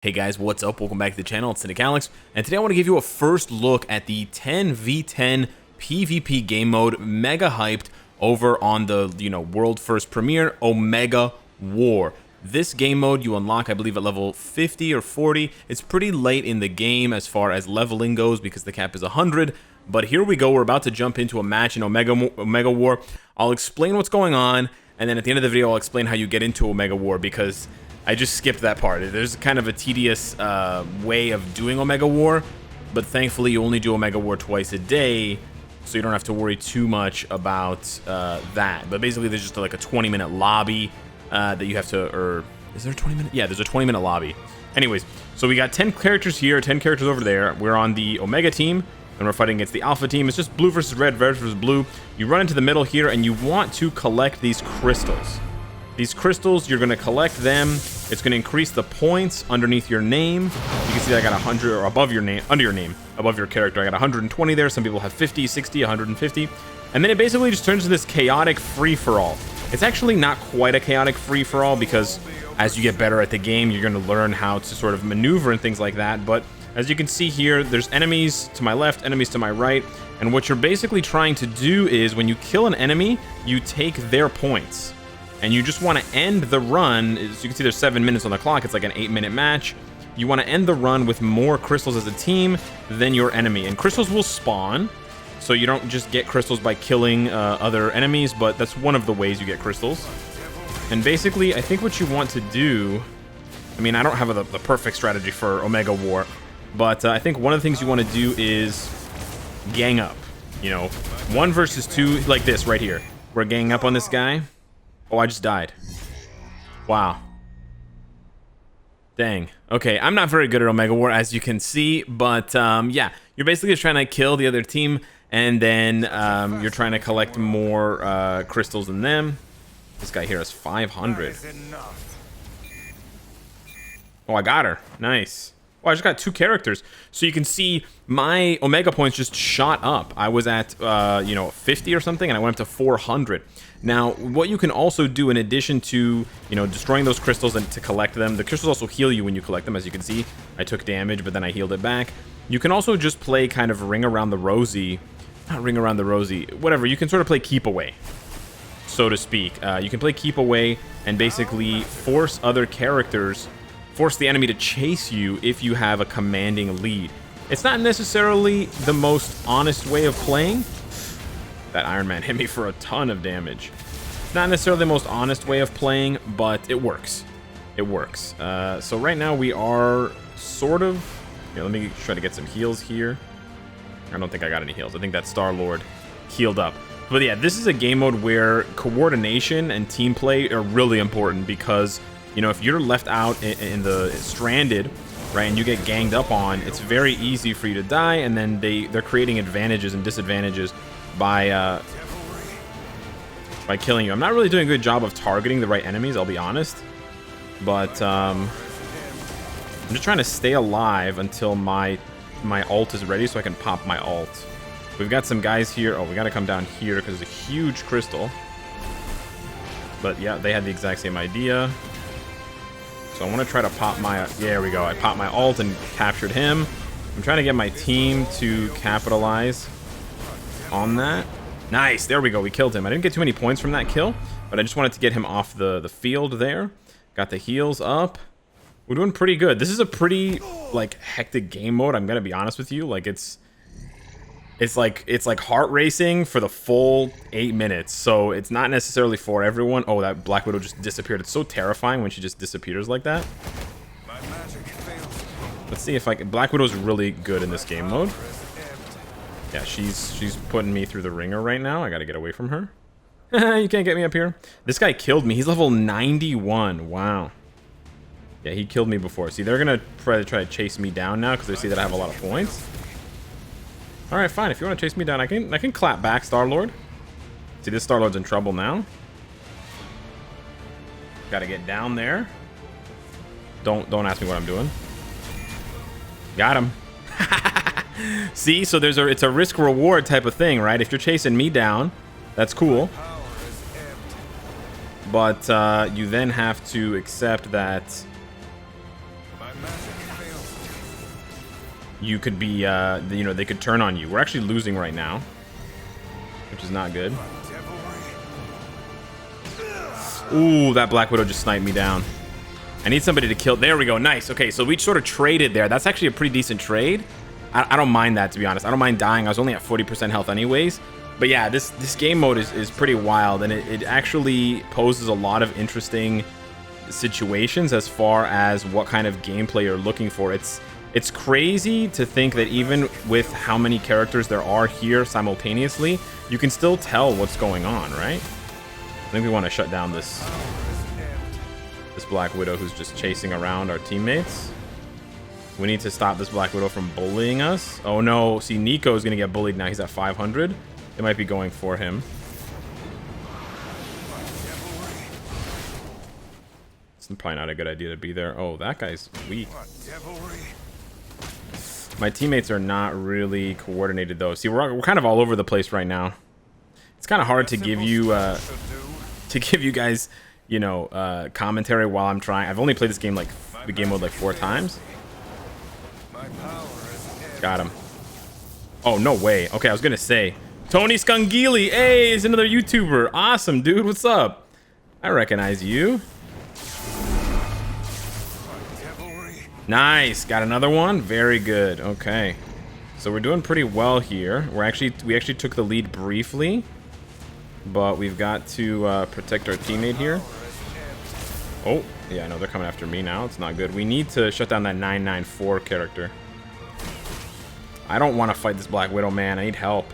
Hey guys, what's up? Welcome back to the channel. It's Cynic Alex, and today I want to give you a first look at the 10v10 PvP game mode, mega hyped over on the world first premiere, Omega War. This game mode you unlock, I believe, at level 50 or 40. It's pretty late in the game as far as leveling goes because the cap is 100. But here we go. We're about to jump into a match in Omega War. I'll explain what's going on, and then at the end of the video, I'll explain how you get into Omega War because I just skipped that part. There's kind of a tedious way of doing Omega War, but thankfully you only do Omega War twice a day, so you don't have to worry too much about that. But basically there's just like a 20-minute lobby that you have to, or is there a 20-minute? Yeah, there's a 20-minute lobby. Anyways, so we got 10 characters here, 10 characters over there. We're on the Omega team, and we're fighting against the Alpha team. It's just blue versus red, red versus blue. You run into the middle here, and you want to collect these crystals. These crystals, you're going to collect them. It's going to increase the points underneath your name. You can see I got 100, or above your name, under your name, above your character. I got 120 there. Some people have 50, 60, 150. And then it basically just turns into this chaotic free-for-all. It's actually not quite a chaotic free-for-all because as you get better at the game, you're going to learn how to sort of maneuver and things like that. But as you can see here, there's enemies to my left, enemies to my right. And what you're basically trying to do is when you kill an enemy, you take their points. And you just want to end the run. As you can see, there's 7 minutes on the clock. It's like an 8-minute match. You want to end the run with more crystals as a team than your enemy. And crystals will spawn, so you don't just get crystals by killing other enemies, but that's one of the ways you get crystals. And basically, I think what you want to do, I mean, I don't have the perfect strategy for Omega War, but I think one of the things you want to do is gang up. 1 versus 2, like this right here. We're ganging up on this guy. Oh, I just died. Wow. Dang. Okay, I'm not very good at Omega War, as you can see, but yeah, you're basically just trying to kill the other team, and then you're trying to collect more crystals than them. This guy here has 500. Oh, I got her. Nice. Oh, I just got 2 characters. So you can see my Omega points just shot up. I was at, 50 or something, and I went up to 400. Now, what you can also do in addition to, destroying those crystals and to collect them, the crystals also heal you when you collect them. As you can see, I took damage, but then I healed it back. You can also just play kind of ring around the rosy. Not ring around the rosy. Whatever. You can sort of play keep away, so to speak. You can play keep away and basically force other characters, force the enemy to chase you if you have a commanding lead. It's not necessarily the most honest way of playing. That Iron Man hit me for a ton of damage. Not necessarily the most honest way of playing, but it works. It works. So right now we are sort of... Here, let me try to get some heals here. I don't think I got any heals. I think that Star-Lord healed up. But yeah, this is a game mode where coordination and team play are really important because, if you're left out in the stranded, right, and you get ganged up on, it's very easy for you to die, and then they're creating advantages and disadvantages by killing you. I'm not really doing a good job of targeting the right enemies, I'll be honest, but I'm just trying to stay alive until my ult is ready so I can pop my ult. We've got some guys here. Oh, we got to come down here because there's a huge crystal, but yeah, they had the exact same idea. So I want to try to pop my... There we go. I popped my ult and captured him. I'm trying to get my team to capitalize on that. Nice. There we go. We killed him. I didn't get too many points from that kill, but I just wanted to get him off the field there. Got the heals up. We're doing pretty good. This is a pretty, hectic game mode. I'm going to be honest with you. It's like heart racing for the full 8 minutes. So it's not necessarily for everyone. Oh, that Black Widow just disappeared. It's so terrifying when she just disappears like that. Let's see if Black Widow's really good in this game mode. Yeah, she's putting me through the ringer right now. I gotta get away from her. You can't get me up here. This guy killed me. He's level 91. Wow. Yeah, he killed me before. See, they're gonna try to chase me down now because they see that I have a lot of points. All right, fine. If you want to chase me down, I can clap back, Star-Lord. See, this Star-Lord's in trouble now. Gotta get down there. Don't ask me what I'm doing. Got him. See, so it's a risk reward type of thing, right? If you're chasing me down, that's cool. But you then have to accept that you could be, you know, they could turn on you. We're actually losing right now, which is not good. Ooh, that Black Widow just sniped me down. I need somebody to kill. There we go. Nice. Okay, so we sort of traded there. That's actually a pretty decent trade. I don't mind that, to be honest. I don't mind dying. I was only at 40% health anyways. But yeah, this game mode is pretty wild, and it actually poses a lot of interesting situations as far as what kind of gameplay you're looking for. It's crazy to think that even with how many characters there are here simultaneously, you can still tell what's going on, right? I think we want to shut down this Black Widow who's just chasing around our teammates. We need to stop this Black Widow from bullying us. Oh no, see, Nico is going to get bullied now. He's at 500. They might be going for him. It's probably not a good idea to be there. Oh, that guy's weak. My teammates are not really coordinated though. See, we're kind of all over the place right now. It's kind of hard to give you guys, you know, commentary while I'm trying. I've only played this game the game mode like 4 times. Got him. Oh, no way. Okay, I was gonna say Tony Scungili. Hey, he's another YouTuber. Awesome, dude. What's up? I recognize you. Nice. Got another one. Very good. Okay. So we're doing pretty well here. We actually took the lead briefly, but we've got to protect our teammate here. Oh, yeah, no, they're coming after me now. It's not good. We need to shut down that 994 character. I don't want to fight this Black Widow, man. I need help.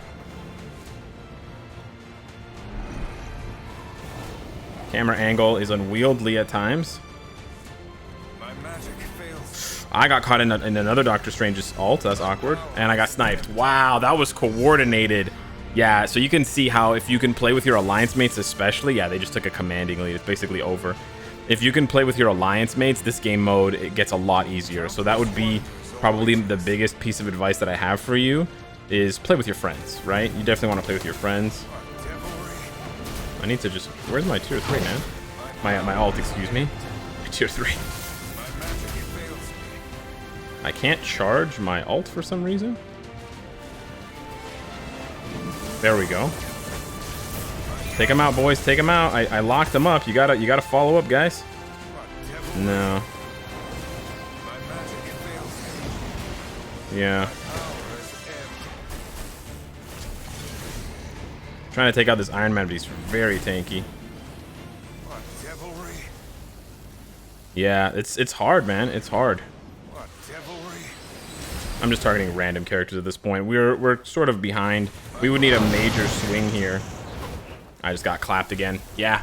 Camera angle is unwieldy at times. I got caught in another Doctor Strange's ult. That's awkward. And I got sniped. Wow, that was coordinated. Yeah, so you can see how if you can play with your alliance mates especially, yeah, they just took a commanding lead. It's basically over. If you can play with your alliance mates, this game mode, it gets a lot easier. So that would be probably the biggest piece of advice that I have for you is play with your friends, right? You definitely want to play with your friends. I need to just... Where's my tier 3, man? My ult, excuse me. My tier 3. I can't charge my ult for some reason. There we go. Take him out, boys. Take him out. I locked him up. You gotta follow up, guys. No. Yeah. Trying to take out this Iron Man, but he's very tanky. Yeah, it's hard, man. It's hard. I'm just targeting random characters at this point. We're sort of behind. We would need a major swing here. I just got clapped again. Yeah,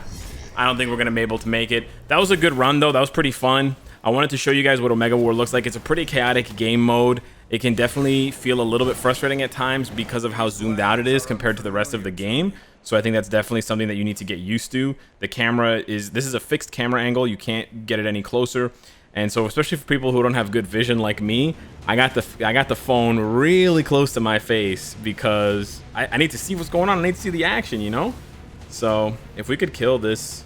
I don't think we're gonna be able to make it. That was a good run though. That was pretty fun. I wanted to show you guys what Omega War looks like. It's a pretty chaotic game mode. It can definitely feel a little bit frustrating at times because of how zoomed out it is compared to the rest of the game. So I think that's definitely something that you need to get used to. The camera this is a fixed camera angle. You can't get it any closer. And so especially for people who don't have good vision like me, I got the phone really close to my face because I need to see what's going on. I need to see the action, you know? So if we could kill this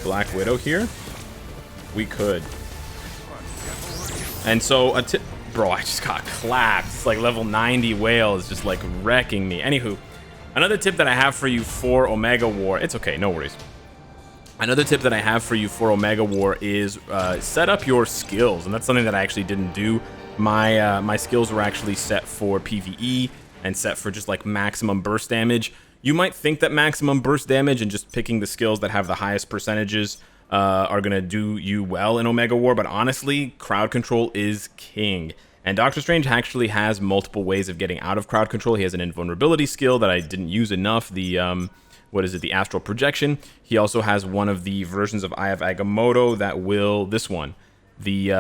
Black Widow here, we could. And so bro, I just got clapped. It's like level 90 whale is just like wrecking me. Anywho, another tip that I have for you for Omega War, it's okay, no worries. Another tip that I have for you for Omega War is set up your skills, and that's something that I actually didn't do. My skills were actually set for PvE and set for just like maximum burst damage. You might think that maximum burst damage and just picking the skills that have the highest percentages are gonna do you well in Omega War, but honestly, crowd control is king. And Doctor Strange actually has multiple ways of getting out of crowd control. He has an invulnerability skill that I didn't use enough. The what is it? The astral projection. He also has one of the versions of Eye of Agamotto that will this one. The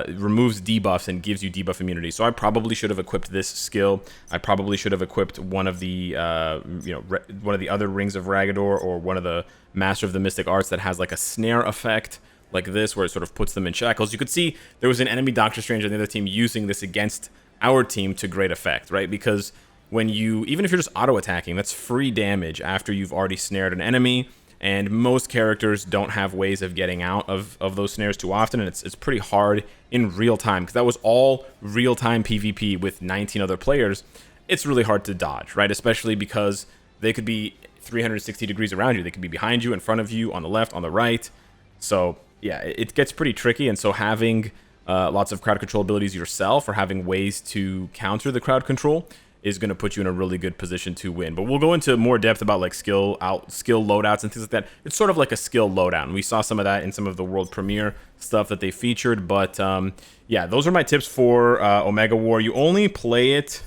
removes debuffs and gives you debuff immunity. So I probably should have equipped this skill. I probably should have equipped one of the one of the other rings of Ragador, or one of the Master of the Mystic Arts that has like a snare effect like this, where it sort of puts them in shackles. You could see there was an enemy Doctor Strange on the other team using this against our team to great effect, right? Because when you, even if you're just auto attacking, that's free damage after you've already snared an enemy. and most characters don't have ways of getting out of those snares too often, and it's pretty hard in real time, because that was all real-time PvP with 19 other players. It's really hard to dodge, right? Especially because they could be 360 degrees around you. They could be behind you, in front of you, on the left, on the right. So yeah, it gets pretty tricky, and so having lots of crowd control abilities yourself, or having ways to counter the crowd control, is going to put you in a really good position to win. But we'll go into more depth about like skill loadouts and things like that. It's sort of like a skill loadout, and we saw some of that in some of the world premiere stuff that they featured. But yeah, those are my tips for Omega War. You only play it,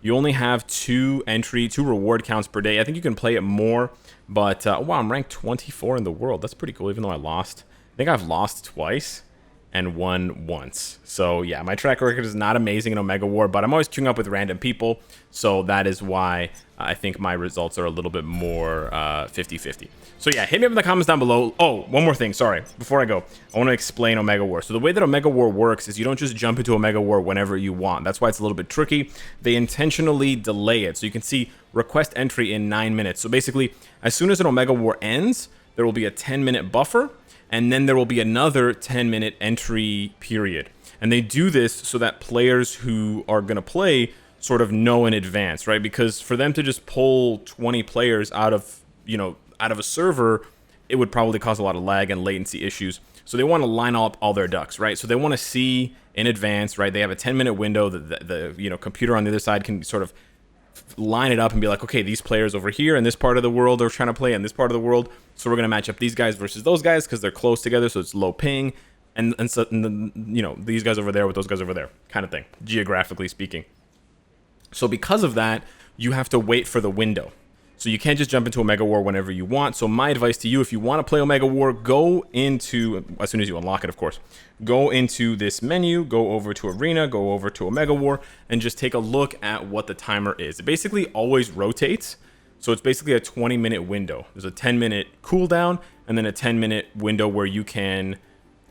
you only have two reward counts per day. I think you can play it more, but wow, I'm ranked 24 in the world. That's pretty cool, even though I lost. I think I've lost twice and won once. So yeah, my track record is not amazing in Omega War, but I'm always queuing up with random people, so that is why I think my results are a little bit more 50-50. So yeah, hit me up in the comments down below. Oh, one more thing, sorry, before I go, I want to explain Omega War. So the way that Omega War works is you don't just jump into Omega War whenever you want. That's why it's a little bit tricky. They intentionally delay it. So you can see request entry in 9 minutes. So basically, as soon as an Omega War ends, there will be a 10-minute buffer, and then there will be another 10-minute entry period. And they do this so that players who are going to play sort of know in advance, right? Because for them to just pull 20 players out of a server, it would probably cause a lot of lag and latency issues. So they want to line up all their ducks, right? So they want to see in advance, right? They have a 10-minute window that the computer on the other side can sort of line it up and be like, okay, these players over here in this part of the world are trying to play in this part of the world, so we're going to match up these guys versus those guys because they're close together, so it's low ping, and then, these guys over there with those guys over there, kind of thing, geographically speaking. So because of that, you have to wait for the window. So you can't just jump into Omega War whenever you want. So my advice to you, if you want to play Omega War, go into, as soon as you unlock it, of course, go into this menu, go over to Arena, go over to Omega War, and just take a look at what the timer is. It basically always rotates. So it's basically a 20-minute window. There's a 10-minute cooldown, and then a 10-minute window where you can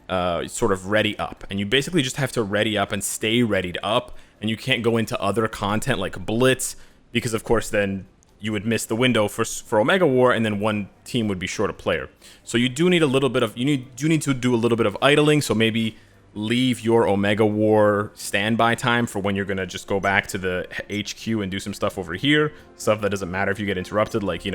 sort of ready up. And you basically just have to ready up and stay readied up. And you can't go into other content like Blitz, because of course then you would miss the window for Omega War, and then one team would be short a player. So you do need a little bit of, you need to do a little bit of idling. So maybe leave your Omega War standby time for when you're gonna just go back to the HQ and do some stuff over here, stuff that doesn't matter if you get interrupted, like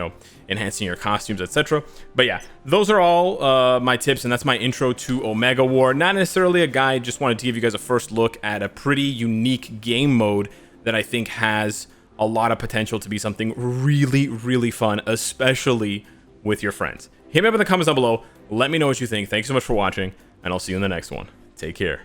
enhancing your costumes, etc. But yeah, those are all my tips, and that's my intro to Omega War. Not necessarily a guide, just wanted to give you guys a first look at a pretty unique game mode that I think has a lot of potential to be something really, really fun, especially with your friends. Hit me up in the comments down below. Let me know what you think. Thanks so much for watching, and I'll see you in the next one. Take care.